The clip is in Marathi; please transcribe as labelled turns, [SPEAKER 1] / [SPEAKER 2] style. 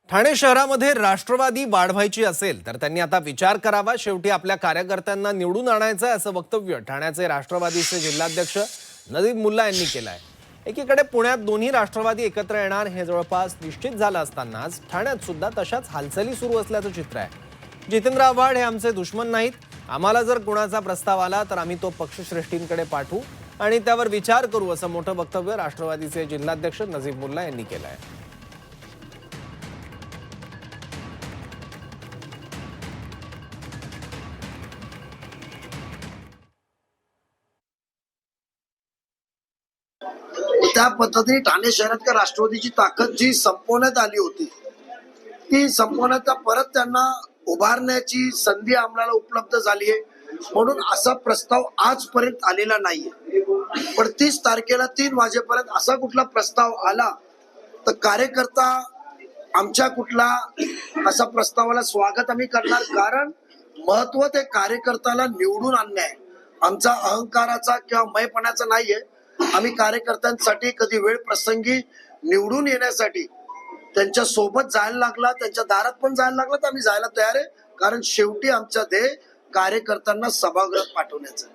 [SPEAKER 1] ठाणे शहरामध्ये राष्ट्रवादी वाढवायची असेल तर त्यांनी आता विचार करावा। शेवटी आपल्या कार्यकर्त्यांना निवडून आणायचं आहे असं वक्तव्य ठाण्याचे राष्ट्रवादीचे जिल्हाध्यक्ष नजीब मुल्ला यांनी केलं आहे। एकीकडे पुण्यात दोन्ही राष्ट्रवादी एकत्र येणार हे जवळपास निश्चित झालं असतानाच ठाण्यात सुद्धा तशाच हालचाली सुरू असल्याचं चित्र आहे। जितेंद्र आव्हाड हे आमचे दुश्मन नाहीत, आम्हाला जर कुणाचा प्रस्ताव आला तर आम्ही तो पक्षश्रेष्ठींकडे पाठवू आणि त्यावर विचार करू असं मोठं वक्तव्य राष्ट्रवादीचे जिल्हाध्यक्ष नजीब मुल्ला यांनी केलं आहे।
[SPEAKER 2] त्या पद्धतीने ठाणे शहरात राष्ट्रवादीची ताकद जी संपवण्यात आली होती ती संपवण्याचा परत त्यांना उभारण्याची संधी आम्हाला उपलब्ध झाली आहे। म्हणून असा प्रस्ताव आजपर्यंत आलेला नाहीये, पण 30 तारखेला 3 वाजेपर्यंत असा कुठला प्रस्ताव आला तर कार्यकर्ता आमच्या कुठला असा प्रस्तावाला स्वागत आम्ही करणार। कारण महत्व ते कार्यकर्त्याला निवडून आणणे आहे, आमचा अहंकाराचा किंवा मैपणाचा नाहीये। आम्ही कार्यकर्त्यांसाठी कधी वेळ प्रसंगी निवडून येण्यासाठी त्यांच्या सोबत जायला लागला, त्यांच्या दारात पण जायला लागला तर आम्ही जायला तयार आहे। कारण शेवटी आमचा ध्येय कार्यकर्त्यांना सभागृहात पाठवण्याचं।